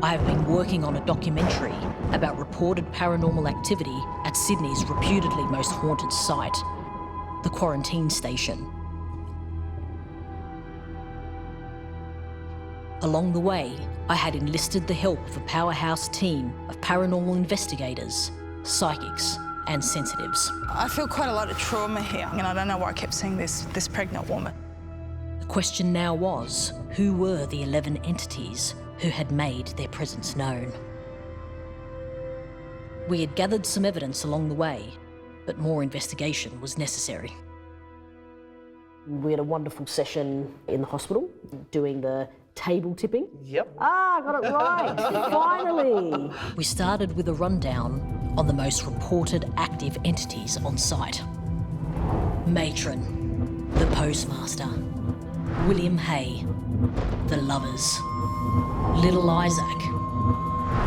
I have been working on a documentary about reported paranormal activity at Sydney's reputedly most haunted site, the Quarantine Station. Along the way, I had enlisted the help of a powerhouse team of paranormal investigators, psychics, and sensitives. I feel quite a lot of trauma here, and I don't know why I kept seeing this pregnant woman. The question now was, who were the 11 entities who had made their presence known? We had gathered some evidence along the way, but more investigation was necessary. We had a wonderful session in the hospital doing the table tipping. Yep. Got it right, finally. We started with a rundown on the most reported active entities on site. Matron, the postmaster, William Haye, the lovers, Little Isaac,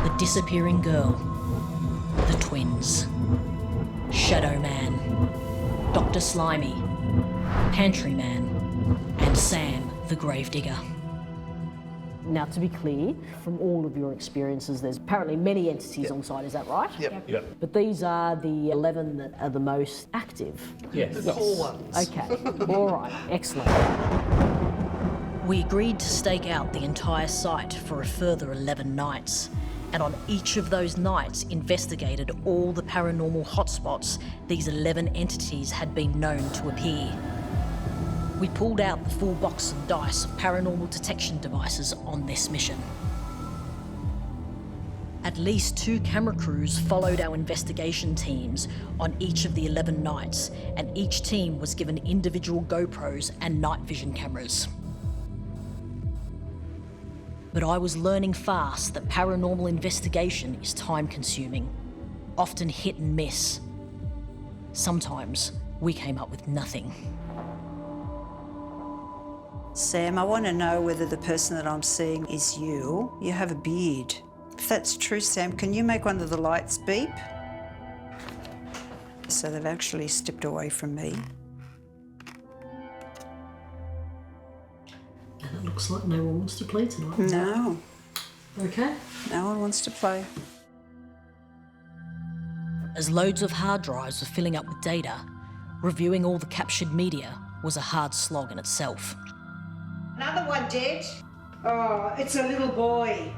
the disappearing girl, the twins, Shadow Man, Dr. Slimy, Pantry Man, and Sam, the gravedigger. Now, to be clear, from all of your experiences, there's apparently many entities on site, is that right? Yep. But these are the 11 that are the most active? Yes. The cool ones. Okay, all right, excellent. We agreed to stake out the entire site for a further 11 nights, and on each of those nights investigated all the paranormal hotspots these 11 entities had been known to appear. We pulled out the full box of dice of paranormal detection devices on this mission. At least 2 camera crews followed our investigation teams on each of the 11 nights, and each team was given individual GoPros and night vision cameras. But I was learning fast that paranormal investigation is time-consuming, often hit and miss. Sometimes we came up with nothing. Sam, I want to know whether the person that I'm seeing is you. You have a beard. If that's true, Sam, can you make one of the lights beep? So they've actually stepped away from me. And it looks like no one wants to play tonight. No, Okay. no one wants to play. As loads of hard drives were filling up with data, reviewing all the captured media was a hard slog in itself. Another one dead. Oh, it's a little boy.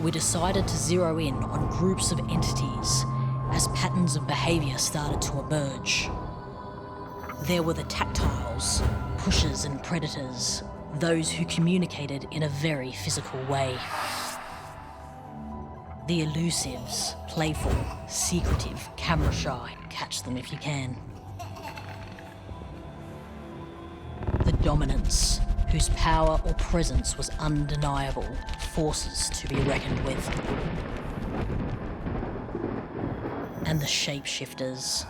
We decided to zero in on groups of entities as patterns of behaviour started to emerge. There were the tactiles, pushers and predators, those who communicated in a very physical way. The elusives, playful, secretive, camera shy, catch them if you can. The dominants, whose power or presence was undeniable, forces to be reckoned with. And the shapeshifters,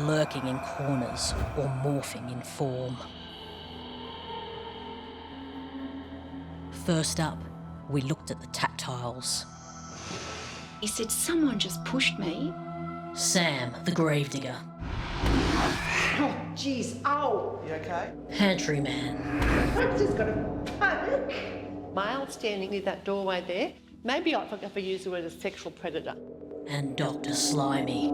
lurking in corners or morphing in form. First up, we looked at the tactiles. He said, someone just pushed me. Sam, the gravedigger. Oh, jeez. Ow. You okay? Pantry Man. I've just got a panic. Male standing near that doorway there. Maybe I forgot to use the word a sexual predator. And Dr. Slimy.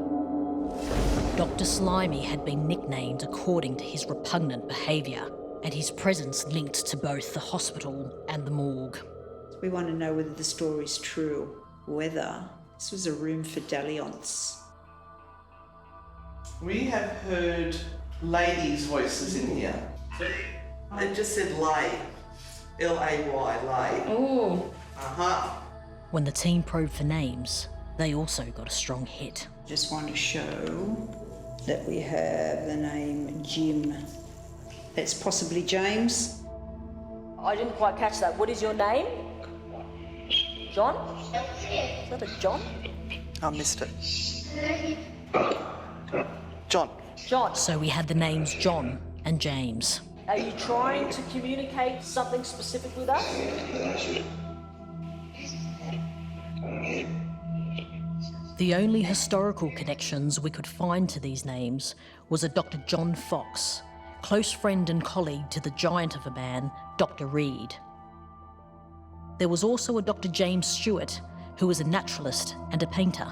Dr. Slimy had been nicknamed according to his repugnant behaviour and his presence linked to both the hospital and the morgue. We want to know whether the story's true, whether this was a room for dalliance. We have heard ladies' voices in here. It just said lay. L-A-Y, lay. Oh. Uh-huh. When the team probed for names, they also got a strong hit. Just want to show that we have the name Jim. It's possibly James. I didn't quite catch that. What is your name? John? Is that a John? I missed it. John. John, So we had the names John and James. are you trying to communicate something specific with us? The only historical connections we could find to these names was a Dr. John Fox, close friend and colleague to the giant of a man, Dr. Reed. There was also a Dr. James Stewart, who was a naturalist and a painter.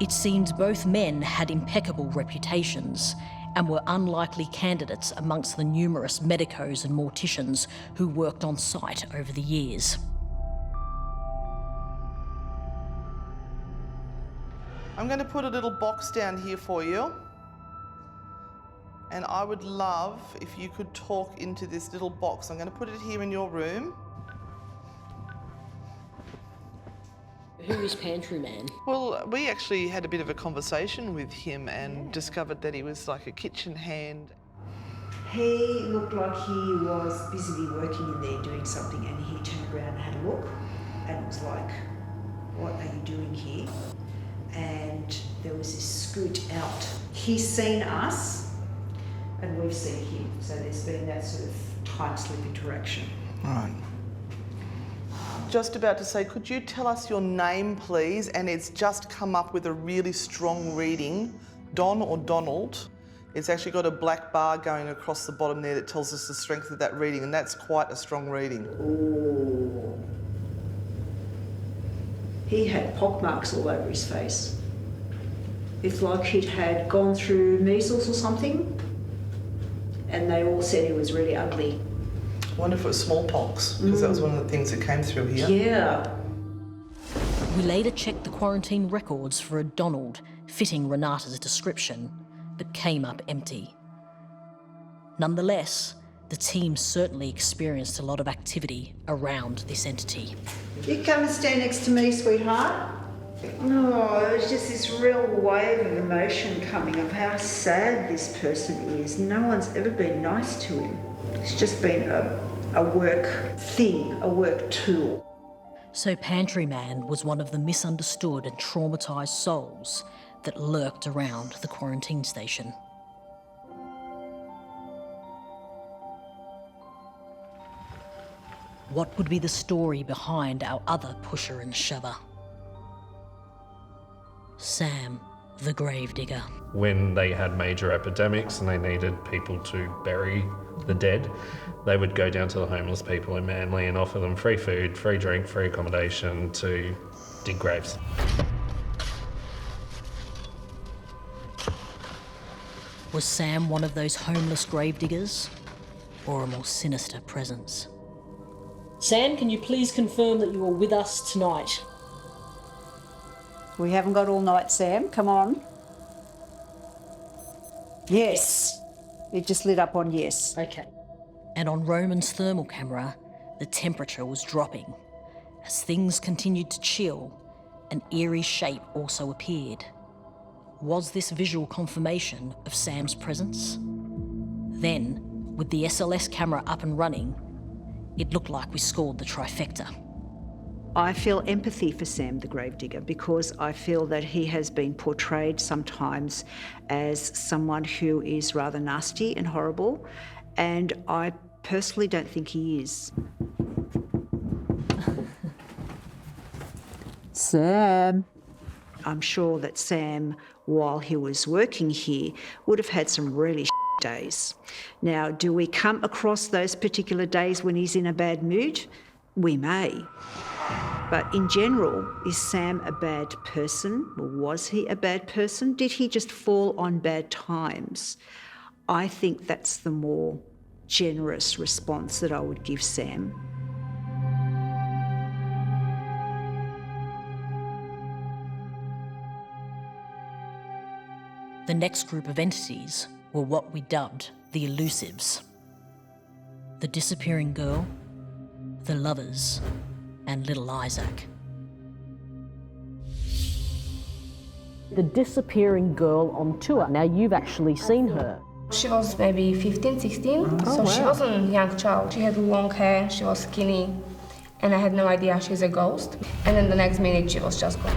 It seems both men had impeccable reputations and were unlikely candidates amongst the numerous medicos and morticians who worked on site over the years. I'm going to put a little box down here for you. And I would love if you could talk into this little box. I'm going to put it here in your room. Who is Pantry Man? Well, we actually had a bit of a conversation with him and discovered that he was like a kitchen hand. He looked like he was busily working in there doing something, and he turned around and had a look and was like, what are you doing here? And there was this scoot out. He's seen us and we've seen him. So there's been that sort of time slip interaction. Right. Just about to say, could you tell us your name, please? And it's just come up with a really strong reading, Don or Donald. It's actually got a black bar going across the bottom there that tells us the strength of that reading, and that's quite a strong reading. Ooh. He had pockmarks all over his face. It's like he'd had gone through measles or something, and they all said he was really ugly. I wonder if it was smallpox, because that was one of the things that came through here. Yeah. We later checked the quarantine records for a Donald fitting Renata's description, but came up empty. Nonetheless, the team certainly experienced a lot of activity around this entity. You come and stand next to me, sweetheart. Oh, it was just this real wave of emotion coming of how sad this person is. No one's ever been nice to him. It's just been a work thing, a work tool. So Pantry Man was one of the misunderstood and traumatised souls that lurked around the quarantine station. What would be the story behind our other pusher and shover? Sam, the gravedigger. When they had major epidemics and they needed people to bury the dead, they would go down to the homeless people in Manly and offer them free food, free drink, free accommodation to dig graves. Was Sam one of those homeless gravediggers, or a more sinister presence? Sam, can you please confirm that you are with us tonight? We haven't got all night, Sam. Come on. Yes. It just lit up on yes. Okay. And on Roman's thermal camera, the temperature was dropping. As things continued to chill, an eerie shape also appeared. Was this visual confirmation of Sam's presence? Then, with the SLS camera up and running, it looked like we scored the trifecta. I feel empathy for Sam the gravedigger because I feel that he has been portrayed sometimes as someone who is rather nasty and horrible, and I personally don't think he is. Sam. I'm sure that Sam, while he was working here, would have had some really days. Now, do we come across those particular days when he's in a bad mood? We may. But in general, is Sam a bad person? Or was he a bad person? Did he just fall on bad times? I think that's the more generous response that I would give Sam. The next group of entities were what we dubbed the elusives. The disappearing girl, the lovers, and little Isaac. The disappearing girl on tour. Now, you've actually seen her. She was maybe 15, 16, so she wasn't a young child. She had long hair, she was skinny, and I had no idea she's a ghost. And then the next minute, she was just gone.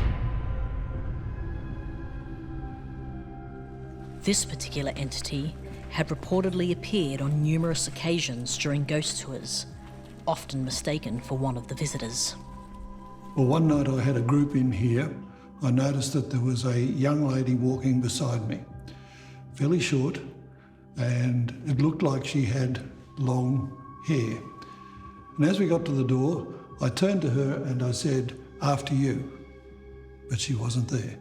This particular entity had reportedly appeared on numerous occasions during ghost tours, often mistaken for one of the visitors. Well, one night I had a group in here. I noticed that there was a young lady walking beside me, fairly short, and it looked like she had long hair. And as we got to the door, I turned to her and I said, "After you," but she wasn't there.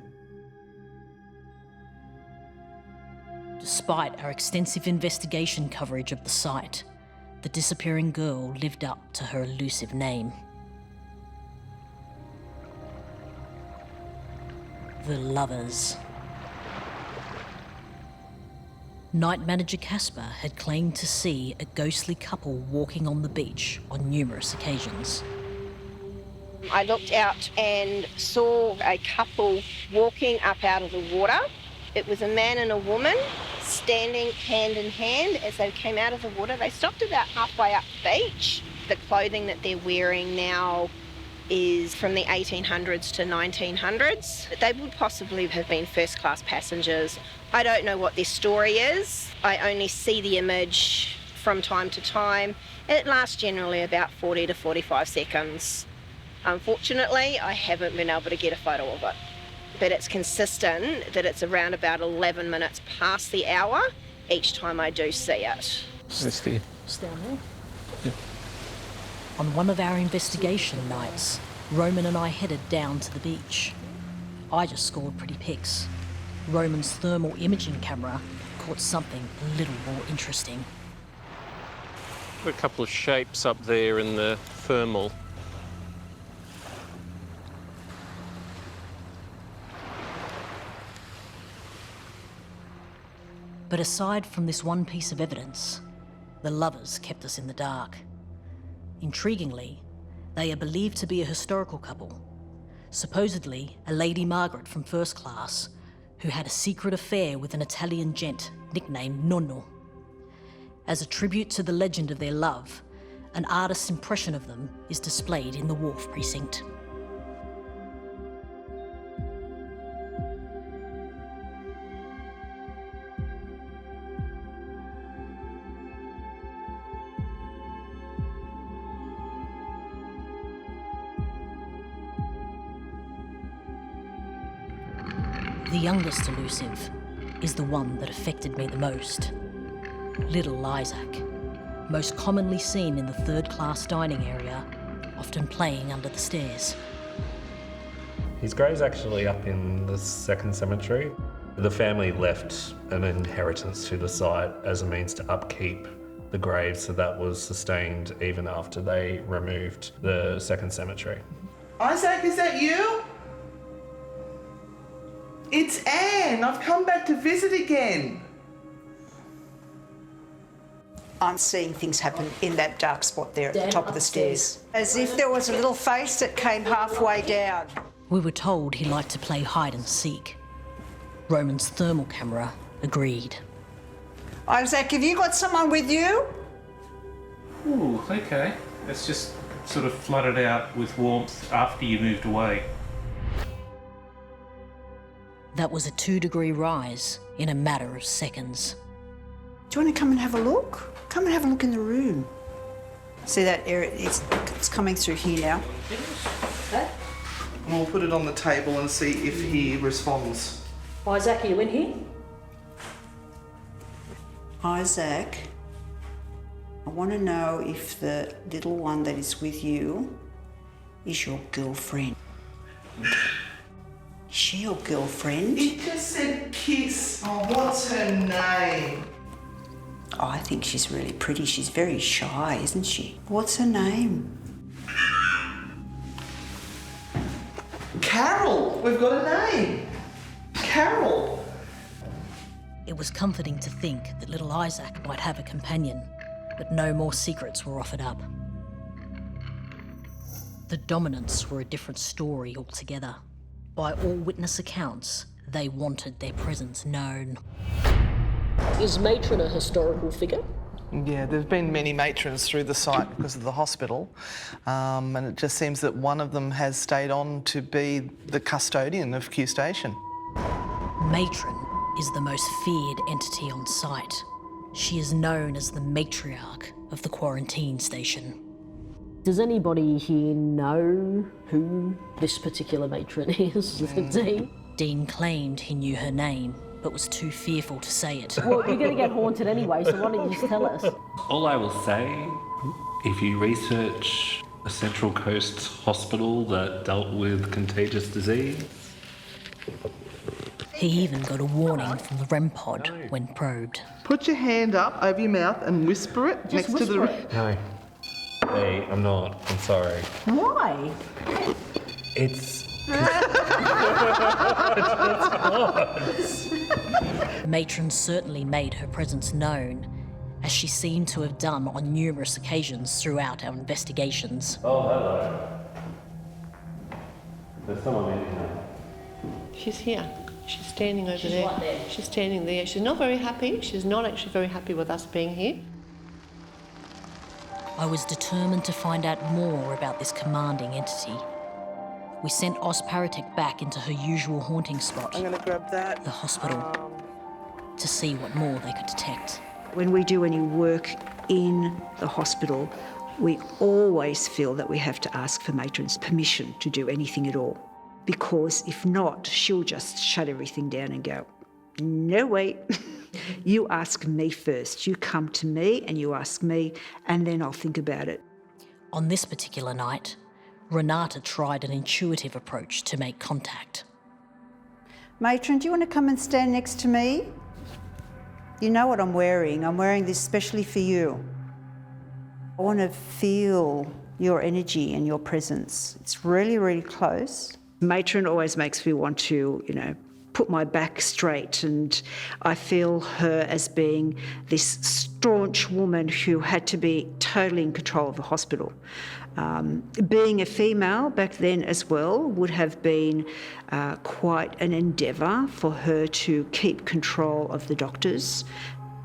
Despite our extensive investigation coverage of the site, the disappearing girl lived up to her elusive name. The Lovers. Night manager Casper had claimed to see a ghostly couple walking on the beach on numerous occasions. I looked out and saw a couple walking up out of the water. It was a man and a woman standing hand in hand as they came out of the water. They stopped about halfway up the beach. The clothing that they're wearing now is from the 1800s to 1900s. They would possibly have been first-class passengers. I don't know what their story is. I only see the image from time to time. It lasts generally about 40 to 45 seconds. Unfortunately, I haven't been able to get a photo of it. But it's consistent that it's around about 11 minutes past the hour each time I do see it. It's there. It's down there. Yeah. On one of our investigation nights, Roman and I headed down to the beach. I just scored pretty pics. Roman's thermal imaging camera caught something a little more interesting. A couple of shapes up there in the thermal. But aside from this one piece of evidence, the Lovers kept us in the dark. Intriguingly, they are believed to be a historical couple. Supposedly, a Lady Margaret from First Class, who had a secret affair with an Italian gent nicknamed Nonno. As a tribute to the legend of their love, an artist's impression of them is displayed in the Wharf precinct. The youngest elusive is the one that affected me the most. Little Isaac, most commonly seen in the third-class dining area, often playing under the stairs. His grave's actually up in the second cemetery. The family left an inheritance to the site as a means to upkeep the grave, so that was sustained even after they removed the second cemetery. Isaac, is that you? It's Anne. I've come back to visit again. I'm seeing things happen in that dark spot there at the top of the stairs. As if there was a little face that came halfway down. We were told he liked to play hide and seek. Roman's thermal camera agreed. Isaac, have you got someone with you? Ooh, okay. It's just sort of flooded out with warmth after you moved away. That was a 2-degree rise in a matter of seconds. Do you want to come and have a look? Come and have a look in the room. See that area? It's coming through here now. And we'll put it on the table and see if he responds. Isaac, are you in here? Isaac, I want to know if the little one that is with you is your girlfriend. Is she your girlfriend? It just said kiss. Oh, what's her name? Oh, I think she's really pretty. She's very shy, isn't she? What's her name? Carol. We've got a name. Carol. It was comforting to think that little Isaac might have a companion, but no more secrets were offered up. The Dominants were a different story altogether. By all witness accounts, they wanted their presence known. Is Matron a historical figure? Yeah, there's been many matrons through the site because of the hospital, and it just seems that one of them has stayed on to be the custodian of Q Station. Matron is the most feared entity on site. She is known as the matriarch of the quarantine station. Does anybody here know who this particular matron is? Dean? Dean claimed he knew her name, but was too fearful to say it. Well, you're going to get haunted anyway, so why don't you just tell us? All I will say, if you research a Central Coast hospital that dealt with contagious disease. He even got a warning from the REM pod when probed. Put your hand up over your mouth and whisper it Just next to the... whisper it. No. Hey, I'm not. I'm sorry. Why? It's... Matron certainly made her presence known, as she seemed to have done on numerous occasions throughout our investigations. Oh, hello. There's someone in here. She's here. She's standing over there. right there. She's standing there. She's not very happy. She's not actually very happy with us being here. I was determined to find out more about this commanding entity. We sent Paratic back into her usual haunting spot, I'm going to grab that. the hospital, to see what more they could detect. When we do any work in the hospital, we always feel that we have to ask for Matron's permission to do anything at all. Because if not, she'll just shut everything down and go, no, wait, you ask me first. You come to me and you ask me, and then I'll think about it. On this particular night, Renata tried an intuitive approach to make contact. Matron, do you want to come and stand next to me? You know what I'm wearing. I'm wearing this specially for you. I want to feel your energy and your presence. It's really, really close. Matron always makes me want to, put my back straight, and I feel her as being this staunch woman who had to be totally in control of the hospital. Being a female back then as well would have been quite an endeavour for her to keep control of the doctors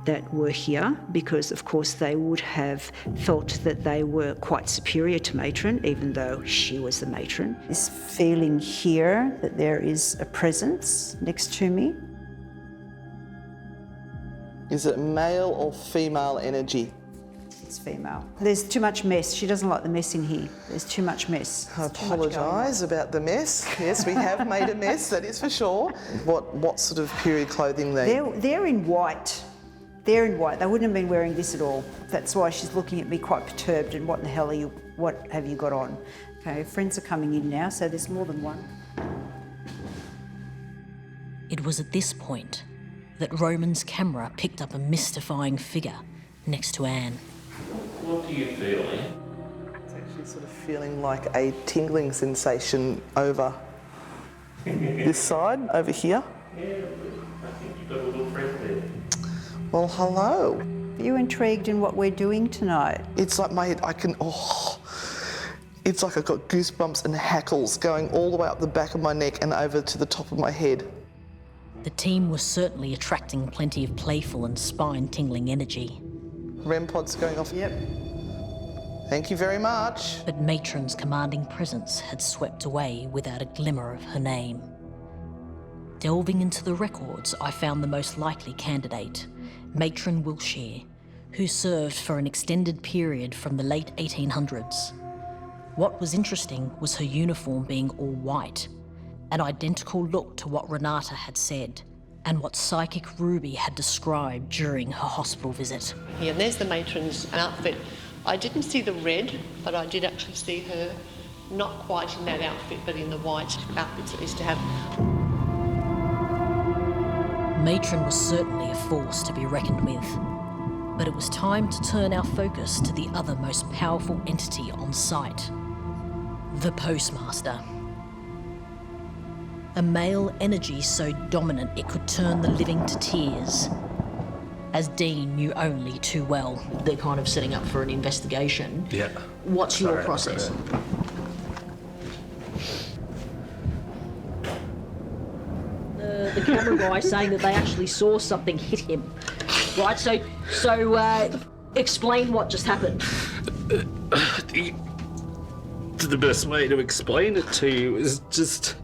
that were here, because of course they would have felt that they were quite superior to Matron, even though she was the matron. This feeling here that there is a presence next to me. Is it male or female energy? It's female. There's too much mess. She doesn't like the mess in here. There's too much mess. I apologise about the mess. Yes, we have made a mess, that is for sure. What sort of period clothing They're in white. They're in white. They wouldn't have been wearing this at all. That's why she's looking at me quite perturbed and what in the hell what have you got on? Okay, friends are coming in now, so there's more than one. It was at this point that Roman's camera picked up a mystifying figure next to Anne. What do you feel? It's actually sort of feeling like a tingling sensation over this side, over here. Yeah, I think you've got a little friend there. Well, hello. Are you intrigued in what we're doing tonight? It's like it's like I've got goosebumps and hackles going all the way up the back of my neck and over to the top of my head. The team was certainly attracting plenty of playful and spine-tingling energy. REM pod's going off. Yep. Thank you very much. But Matron's commanding presence had swept away without a glimmer of her name. Delving into the records, I found the most likely candidate, Matron Wilshire, who served for an extended period from the late 1800s. What was interesting was her uniform being all white, an identical look to what Renata had said, and what Psychic Ruby had described during her hospital visit. Yeah, and there's the matron's outfit. I didn't see the red, but I did actually see her not quite in that outfit, but in the white outfits that used to have. Matron was certainly a force to be reckoned with, but it was time to turn our focus to the other most powerful entity on site, the postmaster. A male energy so dominant it could turn the living to tears. As Dean knew only too well, they're kind of setting up for an investigation. Yeah. What's your process? The camera guy saying that they actually saw something hit him. Right, so explain what just happened. The best way to explain it to you is just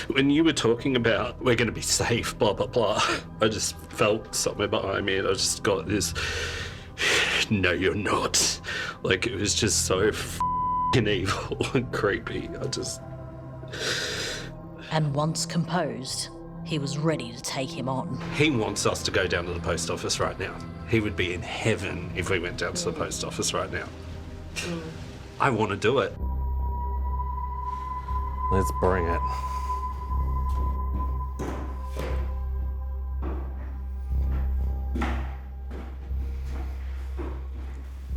when you were talking about we're going to be safe, blah, blah, blah. I just felt something behind me and I just got this, no, you're not. Like, it was just so f***ing evil and creepy. And once composed, he was ready to take him on. He wants us to go down to the post office right now. He would be in heaven if we went down to the post office right now. I want to do it. Let's bring it.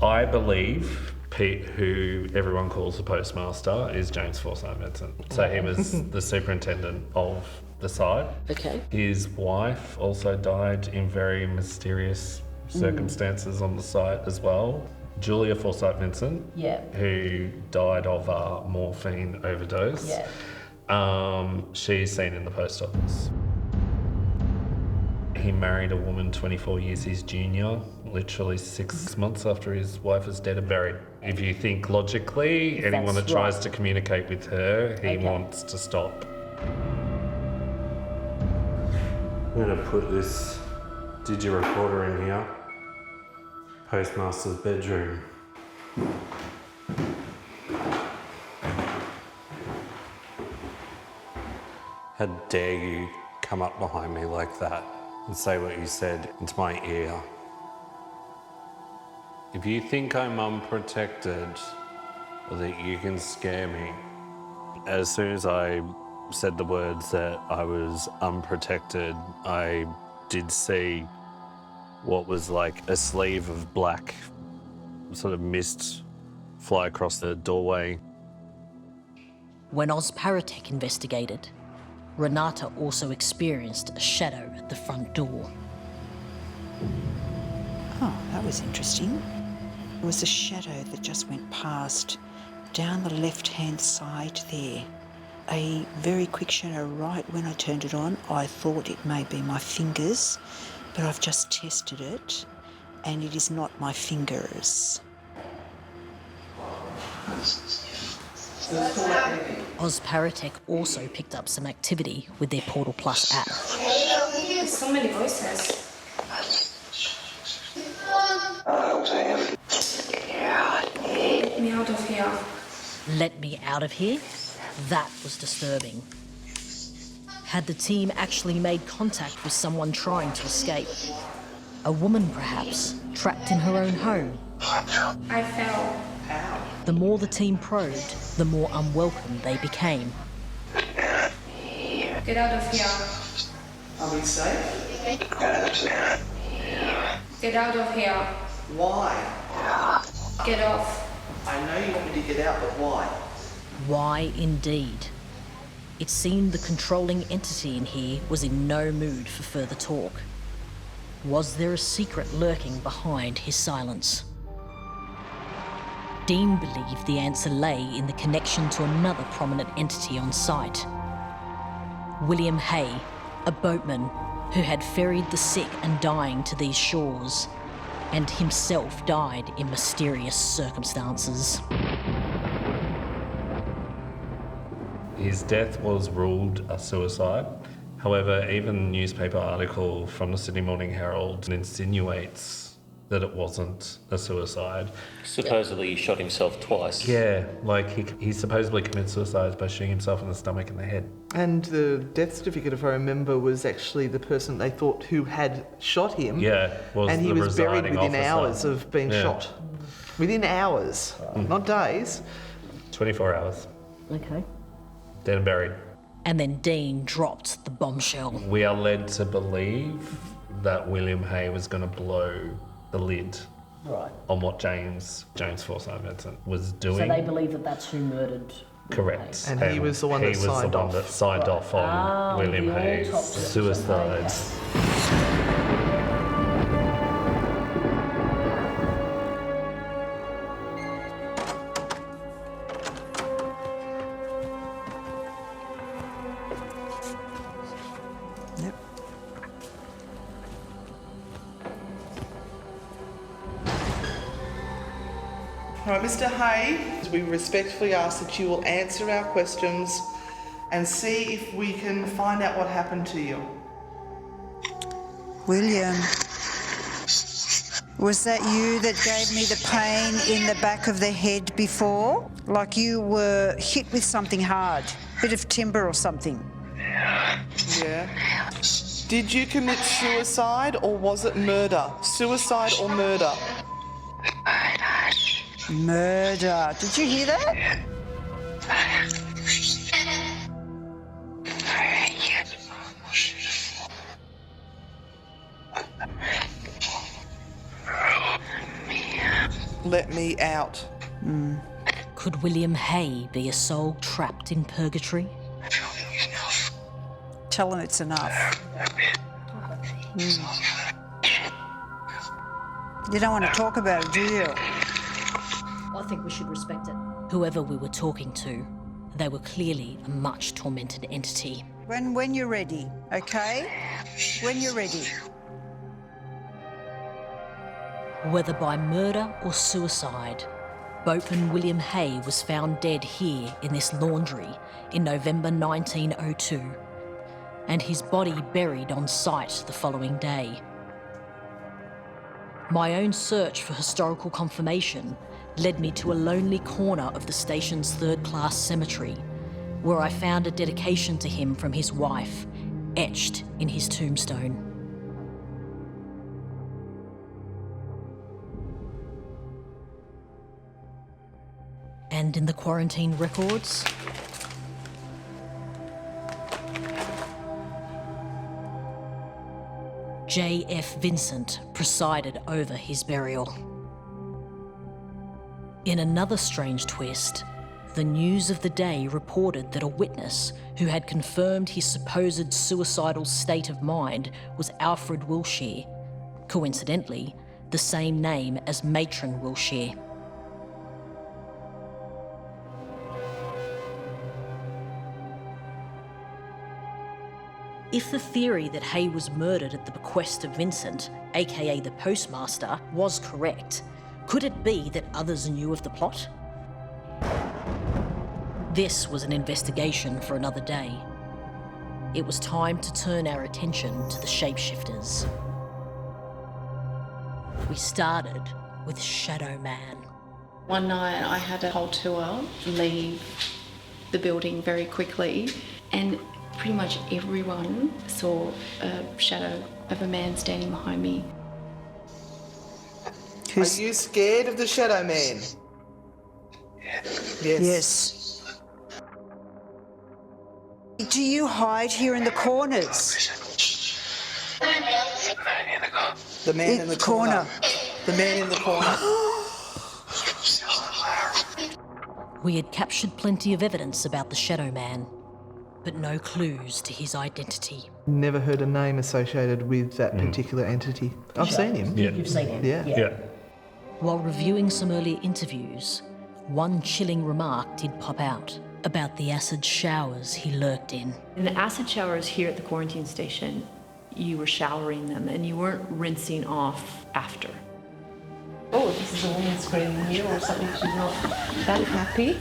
I believe Pete, who everyone calls the postmaster, is James Forsyth Vincent. So he was the superintendent of the site. Okay. His wife also died in very mysterious circumstances on the site as well. Julia Forsyth Vincent, who died of a morphine overdose. She's seen in the post office. He married a woman 24 years his junior, literally 6 months after his wife was dead and buried. If you think logically, anyone that tries to communicate with her, he wants to stop. I'm going to put this digi-recorder in here. Postmaster's bedroom. How dare you come up behind me like that and say what you said into my ear? If you think I'm unprotected or that you can scare me, as soon as I said the words that I was unprotected, I did see what was like a sleeve of black sort of mist fly across the doorway. When Paratek investigated, Renata also experienced a shadow at the front door. Oh, that was interesting. It was a shadow that just went past down the left-hand side there. A very quick shadow right when I turned it on. I thought it may be my fingers, but I've just tested it and it is not my fingers. Paratek also picked up some activity with their Portal Plus app. There's so many voices. Get me out of here. Let me out of here? That was disturbing. Had the team actually made contact with someone trying to escape? A woman, perhaps, trapped in her own home? I fell. The more the team probed, the more unwelcome they became. Get out of here. Are we safe? Get out of here. Why? Get off. I know you want me to get out, but why? Why indeed? It seemed the controlling entity in here was in no mood for further talk. Was there a secret lurking behind his silence? Dean believed the answer lay in the connection to another prominent entity on site. William Haye, a boatman who had ferried the sick and dying to these shores, and himself died in mysterious circumstances. His death was ruled a suicide. However, even a newspaper article from the Sydney Morning Herald insinuates that it wasn't a suicide. Supposedly he shot himself twice. Yeah, like he supposedly committed suicide by shooting himself in the stomach and the head. And the death certificate, if I remember, was actually the person they thought who had shot him. Yeah, was and he the was buried residing within officer. hours of being shot. Within hours, not days. 24 hours. Okay. Dead and buried. And then Dean dropped the bombshell. We are led to believe that William Haye was going to blow the lid on what James Forsyth Vincent was doing. So they believe that that's who murdered. Correct. And he was the one that signed off. He was the one that signed off on William Haye's suicide. All right, Mr. Haye, we respectfully ask that you will answer our questions and see if we can find out what happened to you. William, was that you that gave me the pain in the back of the head before? Like you were hit with something hard, bit of timber or something? Yeah. Did you commit suicide or was it murder? Suicide or murder? Murder. Did you hear that? Let me out. Could William Haye be a soul trapped in purgatory? Tell them it's enough. You don't want to talk about it, do you? I think we should respect it. Whoever we were talking to, they were clearly a much tormented entity. When you're ready, okay? When you're ready. Whether by murder or suicide, boatman William Haye was found dead here in this laundry in November 1902, and his body buried on site the following day. My own search for historical confirmation led me to a lonely corner of the station's third-class cemetery, where I found a dedication to him from his wife, etched in his tombstone. And in the quarantine records, J.F. Vincent presided over his burial. In another strange twist, the news of the day reported that a witness who had confirmed his supposed suicidal state of mind was Alfred Wilshire, coincidentally, the same name as Matron Wilshire. If the theory that Haye was murdered at the bequest of Vincent, aka the postmaster, was correct, could it be that others knew of the plot? This was an investigation for another day. It was time to turn our attention to the shapeshifters. We started with Shadow Man. One night I had a whole tour leave the building very quickly, and pretty much everyone saw a shadow of a man standing behind me. Are you scared of the Shadow Man? Yes. Do you hide here in the corners? The man in the corner. The man in the corner. We had captured plenty of evidence about the Shadow Man, but no clues to his identity. Never heard a name associated with that particular entity. I've seen him. Yeah. You've seen him? Yeah. While reviewing some earlier interviews, one chilling remark did pop out about the acid showers he lurked in. In the acid showers here at the quarantine station, you were showering them and you weren't rinsing off after. Oh, this is a woman screaming here or something. She's not that happy.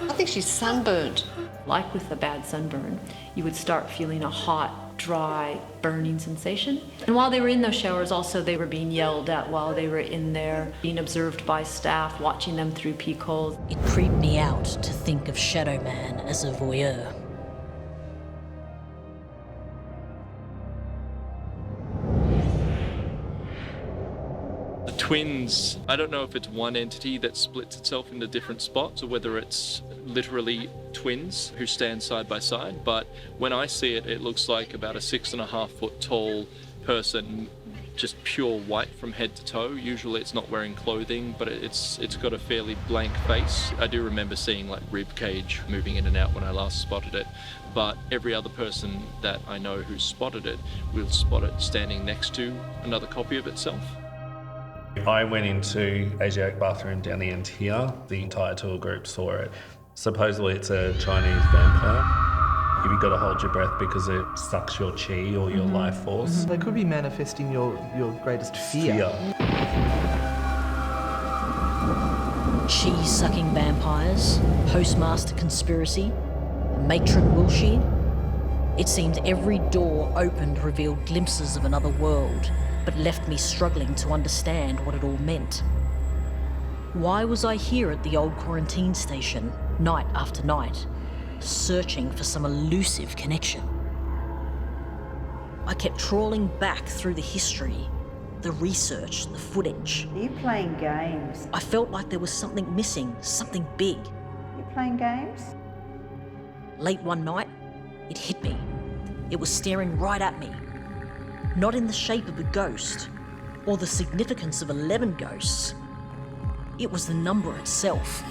I think she's sunburned. Like with a bad sunburn, you would start feeling a hot, dry, burning sensation. And while they were in those showers, also they were being yelled at while they were in there, being observed by staff, watching them through peek holes. It creeped me out to think of Shadow Man as a voyeur. The twins, I don't know if it's one entity that splits itself into different spots or whether it's literally twins who stand side by side, but when I see it, it looks like about a 6.5 foot tall person, just pure white from head to toe. Usually it's not wearing clothing, but it's got a fairly blank face. I do remember seeing like rib cage moving in and out when I last spotted it, but every other person that I know who spotted it will spot it standing next to another copy of itself. I went into Asiatic bathroom down the end here. The entire tour group saw it. Supposedly it's a Chinese vampire. You've got to hold your breath because it sucks your chi or your life force. They could be manifesting your greatest fear. Cheese-sucking vampires, postmaster conspiracy, Matron Wilshire. It seemed every door opened revealed glimpses of another world, but left me struggling to understand what it all meant. Why was I here at the old quarantine station, night after night, searching for some elusive connection? I kept trawling back through the history, the research, the footage. Are you playing games? I felt like there was something missing, something big. You playing games? Late one night, it hit me. It was staring right at me. Not in the shape of a ghost, or the significance of 11 ghosts. it was the number itself.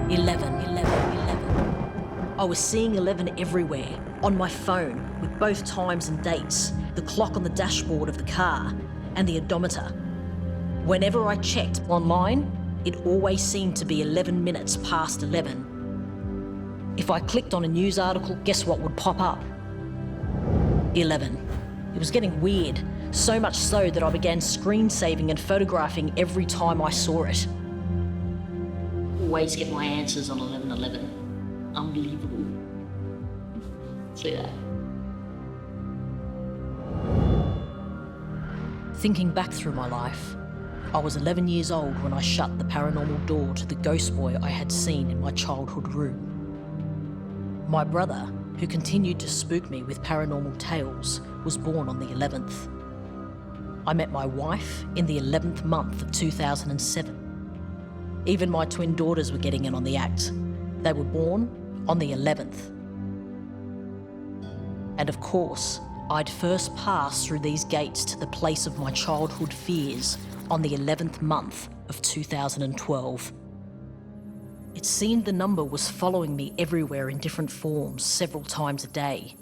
11, 11, 11. I was seeing 11 everywhere, on my phone, with both times and dates, the clock on the dashboard of the car, and the odometer. Whenever I checked online, it always seemed to be 11 minutes past 11. If I clicked on a news article, guess what would pop up? 11. It was getting weird, so much so that I began screen saving and photographing every time I saw it. Always get my answers on 11:11. Unbelievable. See that? Thinking back through my life, I was 11 years old when I shut the paranormal door to the ghost boy I had seen in my childhood room. My brother, who continued to spook me with paranormal tales, was born on the 11th. I met my wife in the 11th month of 2007. Even my twin daughters were getting in on the act. They were born on the 11th. And of course, I'd first passed through these gates to the place of my childhood fears on the 11th month of 2012. It seemed the number was following me everywhere in different forms several times a day.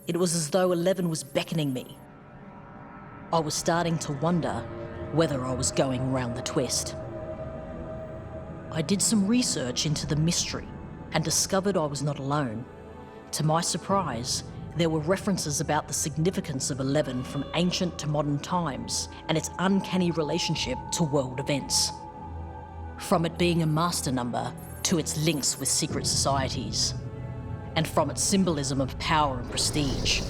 It was as though 11 was beckoning me. I was starting to wonder whether I was going round the twist. I did some research into the mystery and discovered I was not alone. To my surprise, there were references about the significance of 11 from ancient to modern times and its uncanny relationship to world events. From it being a master number to its links with secret societies, and from its symbolism of power and prestige,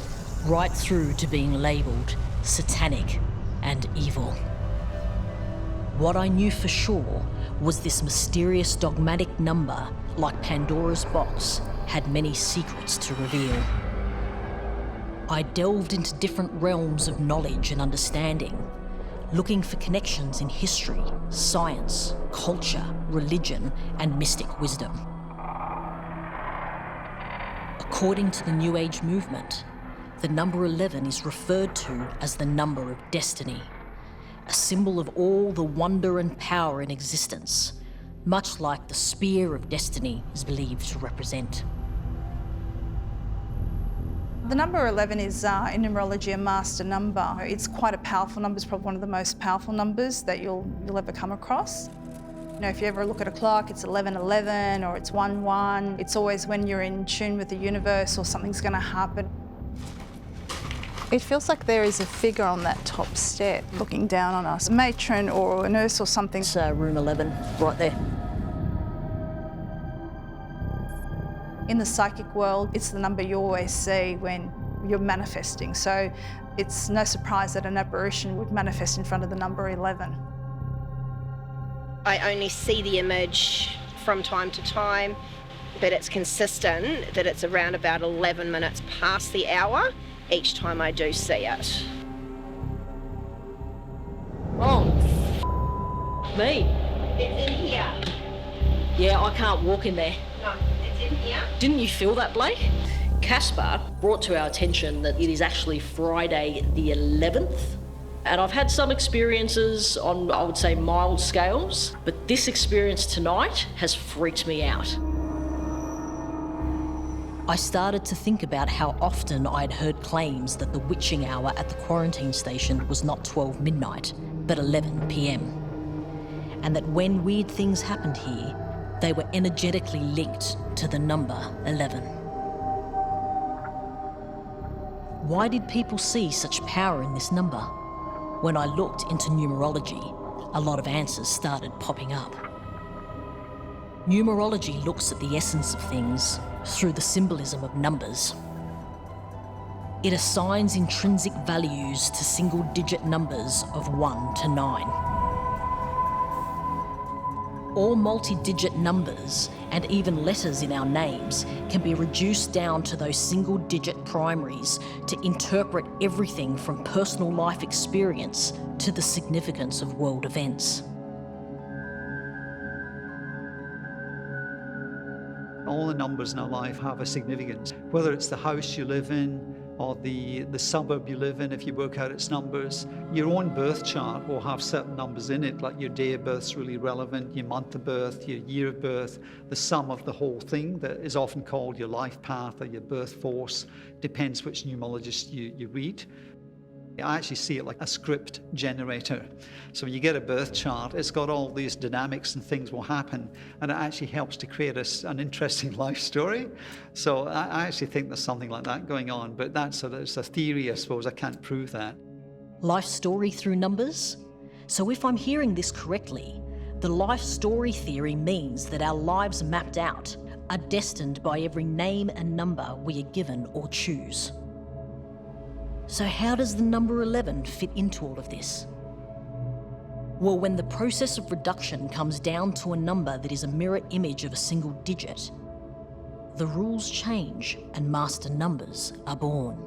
right through to being labelled satanic and evil. What I knew for sure was this mysterious dogmatic number, like Pandora's box, had many secrets to reveal. I delved into different realms of knowledge and understanding, looking for connections in history, science, culture, religion, and mystic wisdom. According to the New Age movement, the number 11 is referred to as the number of destiny, a symbol of all the wonder and power in existence, much like the spear of destiny is believed to represent. The number 11 is, in numerology, a master number. It's quite a powerful number. It's probably one of the most powerful numbers that you'll ever come across. You know, if you ever look at a clock, it's 11:11 or it's 1:1. It's always when you're in tune with the universe or something's going to happen. It feels like there is a figure on that top step looking down on us. A matron or a nurse or something. It's room 11, right there. In the psychic world, it's the number you always see when you're manifesting. So it's no surprise that an apparition would manifest in front of the number 11. I only see the image from time to time, but it's consistent that it's around about 11 minutes past the hour each time I do see it. Oh, me. It's in here. Yeah, I can't walk in there. No, it's in here. Didn't you feel that, Blake? Caspar brought to our attention that it is actually Friday the 11th. And I've had some experiences on, I would say, mild scales, but this experience tonight has freaked me out. I started to think about how often I'd heard claims that the witching hour at the quarantine station was not 12 midnight, but 11 p.m. And that when weird things happened here, they were energetically linked to the number 11. Why did people see such power in this number? When I looked into numerology, a lot of answers started popping up. Numerology looks at the essence of things through the symbolism of numbers. It assigns intrinsic values to single-digit numbers of 1 to 9. All multi-digit numbers and even letters in our names can be reduced down to those single-digit primaries to interpret everything from personal life experience to the significance of world events. All the numbers in our life have a significance, whether it's the house you live in, or the suburb you live in, if you work out its numbers. Your own birth chart will have certain numbers in it, like your day of birth is really relevant, your month of birth, your year of birth, the sum of the whole thing that is often called your life path or your birth force, depends which numerologist you read. I actually see it like a script generator. So when you get a birth chart, it's got all these dynamics and things will happen, and it actually helps to create an interesting life story. So I actually think there's something like that going on, but it's a theory, I suppose. I can't prove that. Life story through numbers? So if I'm hearing this correctly, the life story theory means that our lives mapped out are destined by every name and number we are given or choose. So how does the number 11 fit into all of this? Well, when the process of reduction comes down to a number that is a mirror image of a single digit, the rules change and master numbers are born.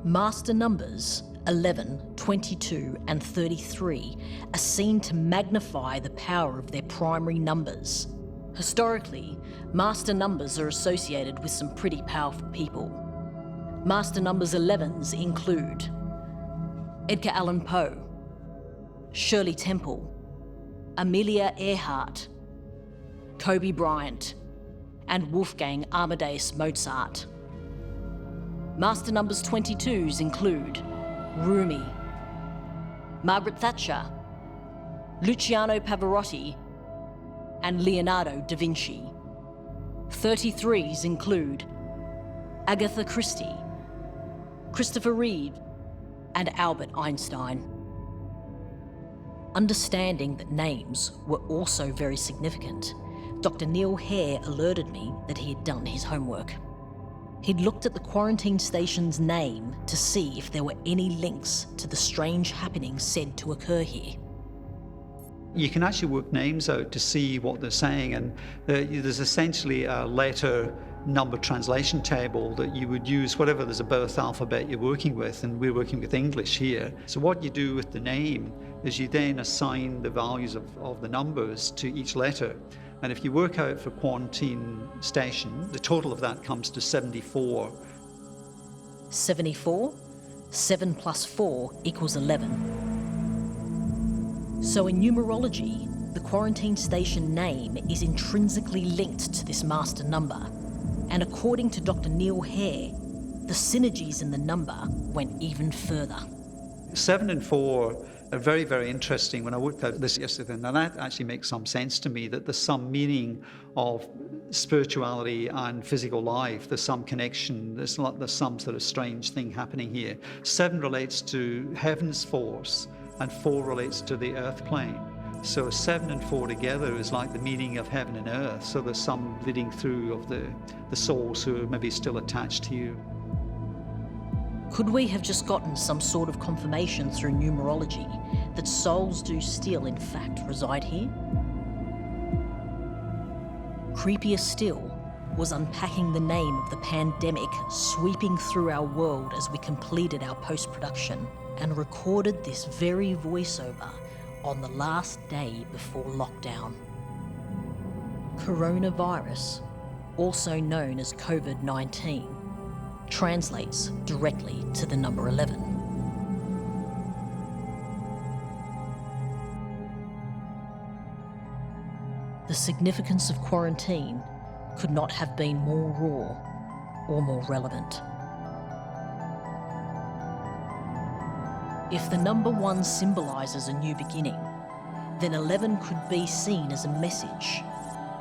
Master numbers 11, 22 and 33 are seen to magnify the power of their primary numbers. Historically, master numbers are associated with some pretty powerful people. Master numbers 11s include Edgar Allan Poe, Shirley Temple, Amelia Earhart, Kobe Bryant, and Wolfgang Amadeus Mozart. Master numbers 22s include Rumi, Margaret Thatcher, Luciano Pavarotti, and Leonardo da Vinci. 33s include Agatha Christie, Christopher Reeve, and Albert Einstein. Understanding that names were also very significant, Dr. Neil Haye alerted me that he had done his homework. He'd looked at the quarantine station's name to see if there were any links to the strange happenings said to occur here. You can actually work names out to see what they're saying, and there's essentially a letter number translation table that you would use whatever there's a birth alphabet you're working with, and we're working with English here. So what you do with the name is you then assign the values of the numbers to each letter. And if you work out for quarantine station, the total of that comes to 74. 74? 7 plus 4 equals 11. So in numerology, the quarantine station name is intrinsically linked to this master number. And according to Dr. Neil Haye, the synergies in the number went even further. 7 and 4 are very, very interesting. When I worked out this yesterday, and that actually makes some sense to me, that there's some meaning of spirituality and physical life. There's some connection. There's some sort of strange thing happening here. 7 relates to heaven's force, and 4 relates to the earth plane. So 7 and 4 together is like the meaning of heaven and earth. So there's some leading through of the souls who are maybe still attached to you. Could we have just gotten some sort of confirmation through numerology that souls do still, in fact, reside here? Creepier still was unpacking the name of the pandemic sweeping through our world as we completed our post-production and recorded this very voiceover on the last day before lockdown. Coronavirus, also known as COVID-19, translates directly to the number 11. The significance of quarantine could not have been more raw or more relevant. If the number 1 symbolises a new beginning, then 11 could be seen as a message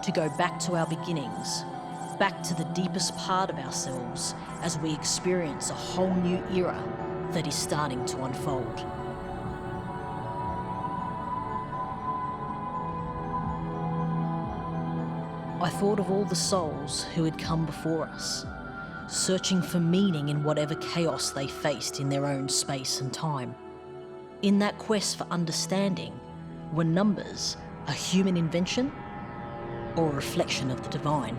to go back to our beginnings, back to the deepest part of ourselves as we experience a whole new era that is starting to unfold. I thought of all the souls who had come before us, searching for meaning in whatever chaos they faced in their own space and time. In that quest for understanding, were numbers a human invention or a reflection of the divine?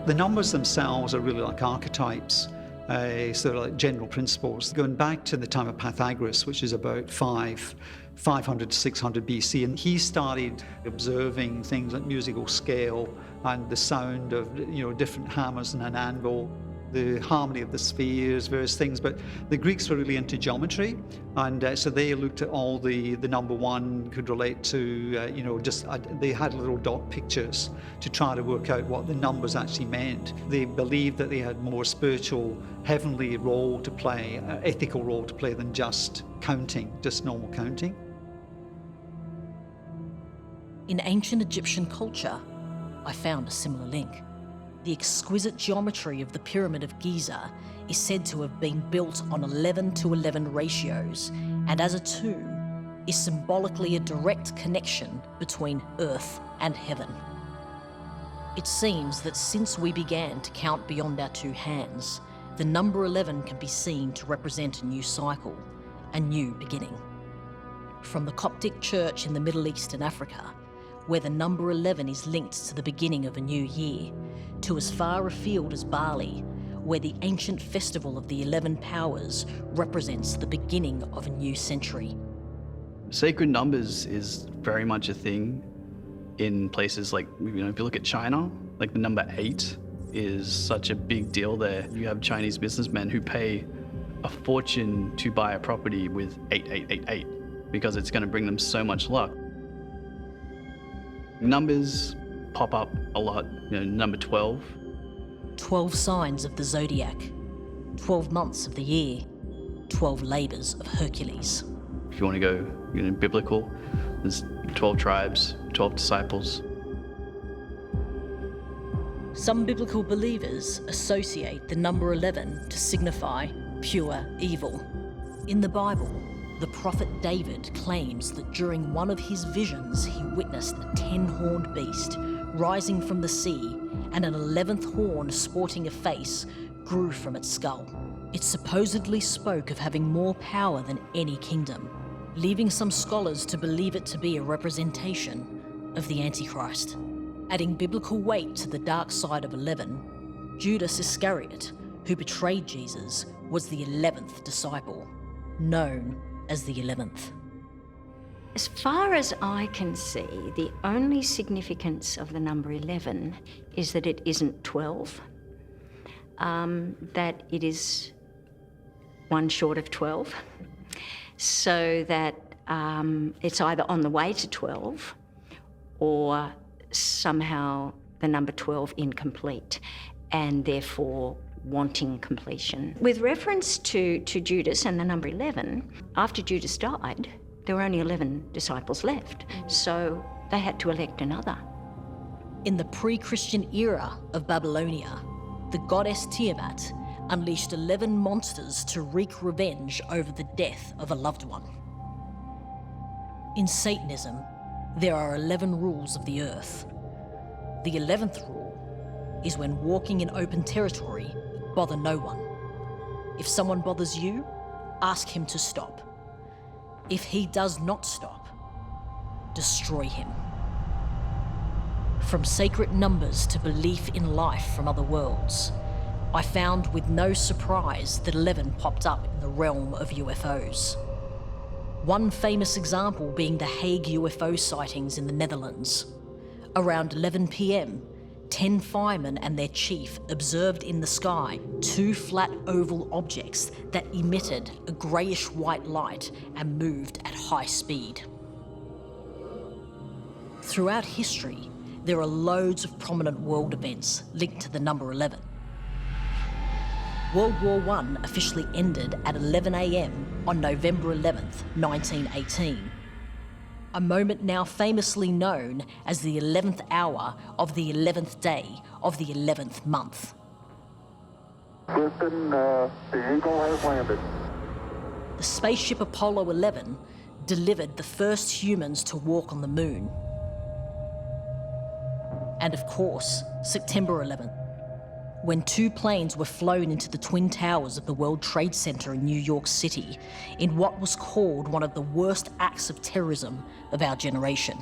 The numbers themselves are really like archetypes. sort of like general principles, going back to the time of Pythagoras, which is about 500 to 600 BC, and he started observing things like musical scale and the sound of different hammers and an anvil, the harmony of the spheres, various things. But the Greeks were really into geometry, and so they looked at all the number one could relate to, they had little dot pictures to try to work out what the numbers actually meant. They believed that they had more spiritual, heavenly role to play, ethical role to play than just counting, just normal counting. In ancient Egyptian culture, I found a similar link. The exquisite geometry of the Pyramid of Giza is said to have been built on 11:11 ratios, and as a tomb, is symbolically a direct connection between earth and heaven. It seems that since we began to count beyond our two hands, the number 11 can be seen to represent a new cycle, a new beginning. From the Coptic Church in the Middle East and Africa, where the number 11 is linked to the beginning of a new year, to as far afield as Bali, where the ancient festival of the 11 powers represents the beginning of a new century. Sacred numbers is very much a thing in places like, if you look at China, like the number 8 is such a big deal there. You have Chinese businessmen who pay a fortune to buy a property with 8888 because it's going to bring them so much luck. Numbers pop up a lot, number 12. 12 signs of the zodiac, 12 months of the year, 12 labours of Hercules. If you want to go biblical, there's 12 tribes, 12 disciples. Some biblical believers associate the number 11 to signify pure evil. In the Bible, the prophet David claims that during one of his visions he witnessed a 10-horned beast rising from the sea, and an 11th horn sporting a face grew from its skull. It supposedly spoke of having more power than any kingdom, leaving some scholars to believe it to be a representation of the Antichrist. Adding biblical weight to the dark side of 11, Judas Iscariot, who betrayed Jesus, was the 11th disciple, known as the 11th. As far as I can see, the only significance of the number 11 is that it isn't 12, that it is one short of 12, so that it's either on the way to 12 or somehow the number 12 incomplete and therefore wanting completion. With reference to Judas and the number 11, after Judas died, there were only 11 disciples left, so they had to elect another. In the pre-Christian era of Babylonia, the goddess Tiamat unleashed 11 monsters to wreak revenge over the death of a loved one. In Satanism, there are 11 rules of the earth. The 11th rule is when walking in open territory, bother no one. If someone bothers you, ask him to stop. If he does not stop, destroy him. From sacred numbers to belief in life from other worlds, I found with no surprise that 11 popped up in the realm of UFOs. One famous example being the Haye UFO sightings in the Netherlands. Around 11 p.m, 10 firemen and their chief observed in the sky 2 flat oval objects that emitted a greyish-white light and moved at high speed. Throughout history, there are loads of prominent world events linked to the number 11. World War I officially ended at 11 a.m. on November 11th, 1918. A moment now famously known as the 11th hour of the 11th day of the 11th month. Houston, the Eagle has landed. The spaceship Apollo 11 delivered the first humans to walk on the moon. And of course, September 11th, when 2 planes were flown into the Twin Towers of the World Trade Center in New York City in what was called one of the worst acts of terrorism of our generation.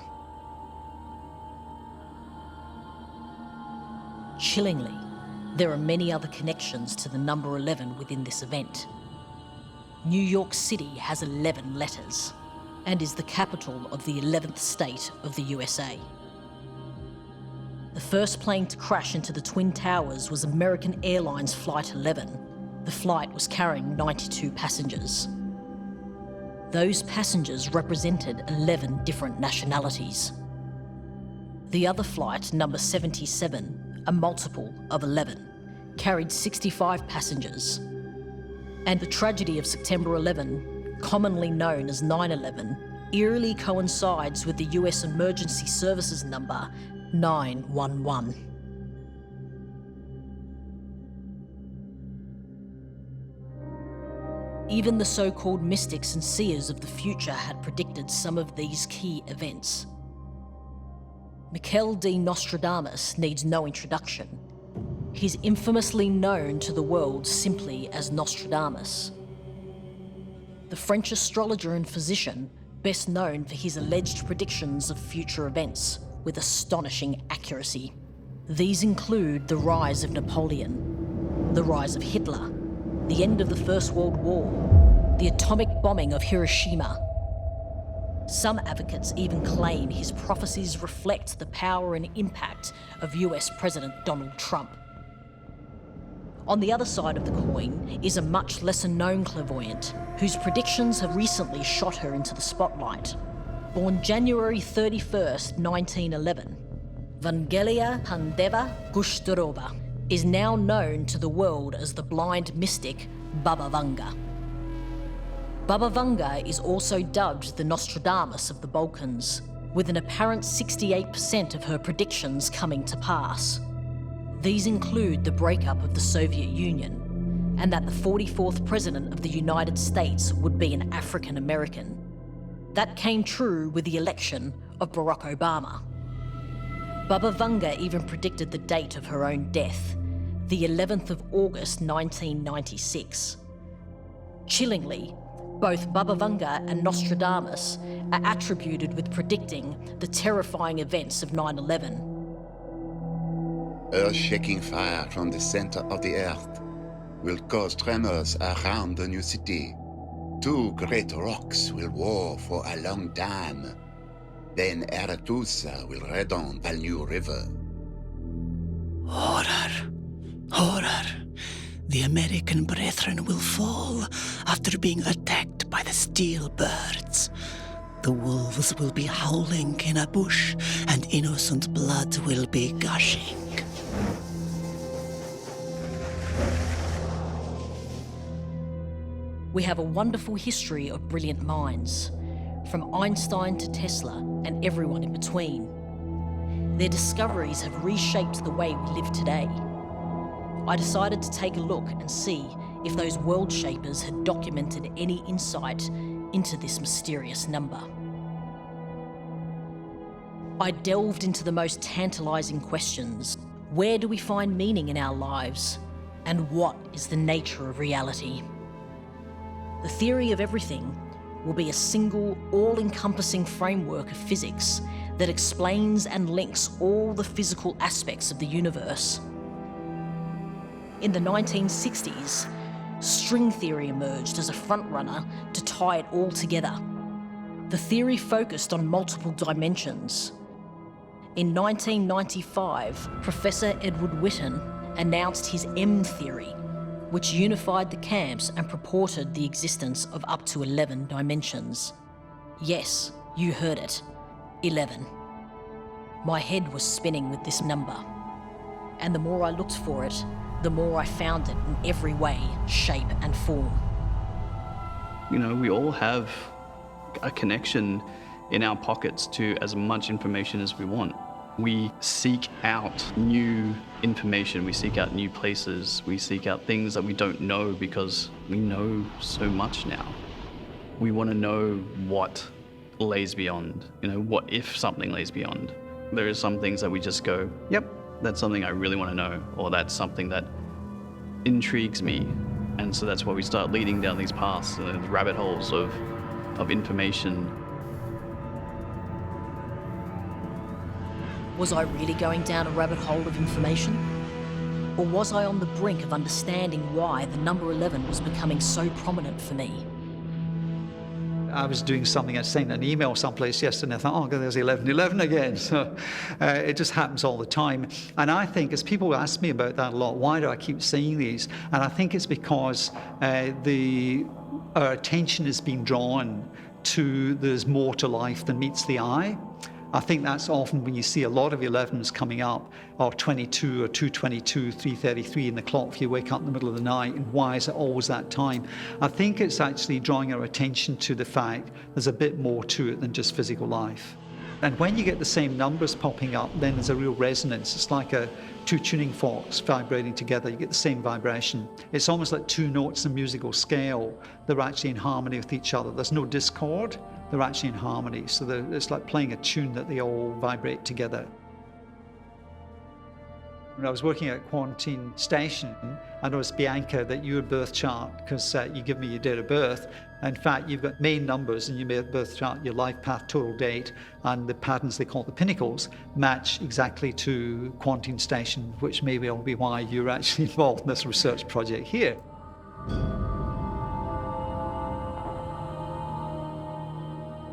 Chillingly, There are many other connections to the number 11 within this event. New York City has 11 letters and is the capital of the 11th state of the USA. The first plane to crash into the Twin Towers was American Airlines Flight 11. The flight was carrying 92 passengers. Those passengers represented 11 different nationalities. The other flight, number 77, a multiple of 11, carried 65 passengers. And the tragedy of September 11, commonly known as 9/11, eerily coincides with the US Emergency Services number 911. Even the so-called mystics and seers of the future had predicted some of these key events. Michael D. Nostradamus needs no introduction. He's infamously known to the world simply as Nostradamus. The French astrologer and physician, best known for his alleged predictions of future events with astonishing accuracy. These include the rise of Napoleon, the rise of Hitler, the end of the First World War, the atomic bombing of Hiroshima. Some advocates even claim his prophecies reflect the power and impact of US President Donald Trump. On the other side of the coin is a much lesser known clairvoyant whose predictions have recently shot her into the spotlight. Born January 31st, 1911, Vangelia Pandeva Gushtarova is now known to the world as the blind mystic Baba Vanga. Baba Vanga is also dubbed the Nostradamus of the Balkans, with an apparent 68% of her predictions coming to pass. These include the breakup of the Soviet Union, and that the 44th President of the United States would be an African American. That came true with the election of Barack Obama. Baba Vanga even predicted the date of her own death, the 11th of August 1996. Chillingly, both Baba Vanga and Nostradamus are attributed with predicting the terrifying events of 9/11. Earth-shaking fire from the center of the earth will cause tremors around the new city. 2 great rocks will war for a long time. Then Arethusa will redon the new river. Horror. Horror. The American brethren will fall after being attacked by the steel birds. The wolves will be howling in a bush, and innocent blood will be gushing. We have a wonderful history of brilliant minds, from Einstein to Tesla and everyone in between. Their discoveries have reshaped the way we live today. I decided to take a look and see if those world shapers had documented any insight into this mysterious number. I delved into the most tantalizing questions. Where do we find meaning in our lives? And what is the nature of reality? The theory of everything will be a single, all-encompassing framework of physics that explains and links all the physical aspects of the universe. In the 1960s, string theory emerged as a frontrunner to tie it all together. The theory focused on multiple dimensions. In 1995, Professor Edward Witten announced his M theory, which unified the camps and purported the existence of up to 11 dimensions. Yes, you heard it, 11. My head was spinning with this number, and the more I looked for it, the more I found it in every way, shape and form. You know, we all have a connection in our pockets to as much information as we want. We seek out new information, we seek out new places, we seek out things that we don't know because we know so much now. We want to know what lays beyond, you know, what if something lays beyond. There are some things that we just go, yep, that's something I really want to know, or that's something that intrigues me. And so that's why we start leading down these paths, rabbit holes of information. Was I really going down a rabbit hole of information? Or was I on the brink of understanding why the number 11 was becoming so prominent for me? I was doing something, I sent an email someplace yesterday, and I thought, oh, there's 1111 again. So it just happens all the time. And I think, as people ask me about that a lot, why do I keep seeing these? And I think it's because our attention is being drawn to there's more to life than meets the eye. I think that's often when you see a lot of 11s coming up, or 22 or 222, 333 in the clock if you wake up in the middle of the night, and why is it always that time? I think it's actually drawing our attention to the fact there's a bit more to it than just physical life. And when you get the same numbers popping up, then there's a real resonance. It's like two tuning forks vibrating together. You get the same vibration. It's almost like two notes in a musical scale. They're actually in harmony with each other. There's no discord. They're actually in harmony. So it's like playing a tune that they all vibrate together. When I was working at Quarantine Station, I noticed, Bianca, that your birth chart, because you give me your date of birth, in fact, you've got main numbers in your birth chart, your life path, total date, and the patterns they call the pinnacles match exactly to Quarantine Station, which may well be why you're actually involved in this research project here.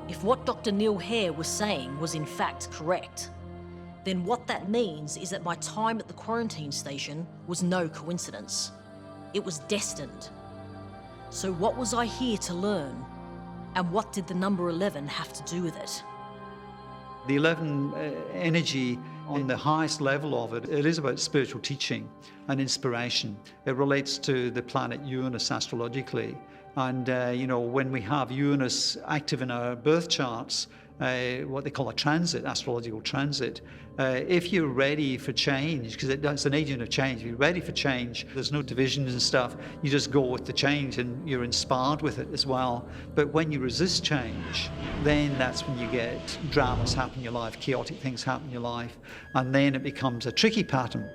If what Dr. Neil Haye was saying was in fact correct, then what that means is that my time at the quarantine station was no coincidence. It was destined. So what was I here to learn? And what did the number 11 have to do with it? The 11 energy, on the highest level of it, it is about spiritual teaching and inspiration. It relates to the planet Uranus astrologically. And, when we have Uranus active in our birth charts, what they call a transit, astrological transit, if you're ready for change, because it's an agent of change, if you're ready for change, there's no divisions and stuff, you just go with the change and you're inspired with it as well. But when you resist change, then that's when you get dramas happen in your life, chaotic things happen in your life, and then it becomes a tricky pattern.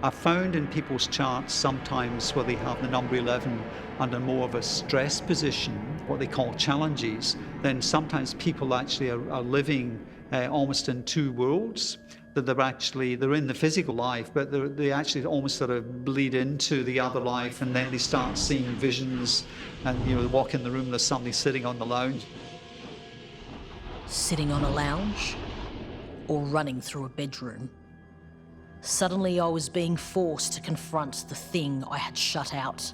I've found in people's charts sometimes where they have the number 11 under more of a stress position, what they call challenges, then sometimes people actually are living almost in two worlds, that they're in the physical life, but they actually almost sort of bleed into the other life, and then they start seeing visions, and they walk in the room, there's somebody sitting on the lounge. Sitting on a lounge or running through a bedroom. Suddenly I was being forced to confront the thing I had shut out,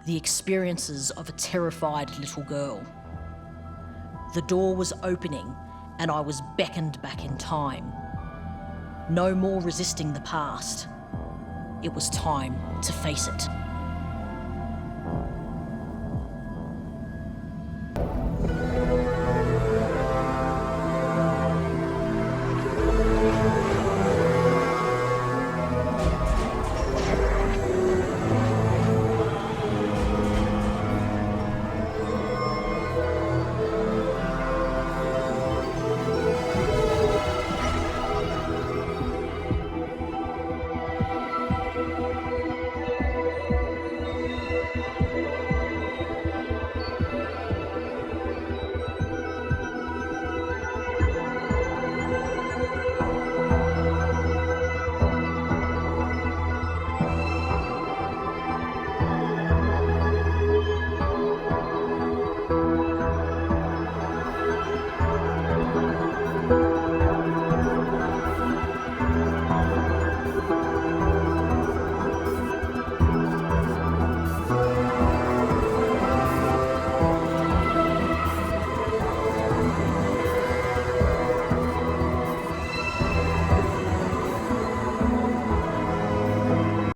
the experiences of a terrified little girl. The door was opening and I was beckoned back in time. No more resisting the past. It was time to face it.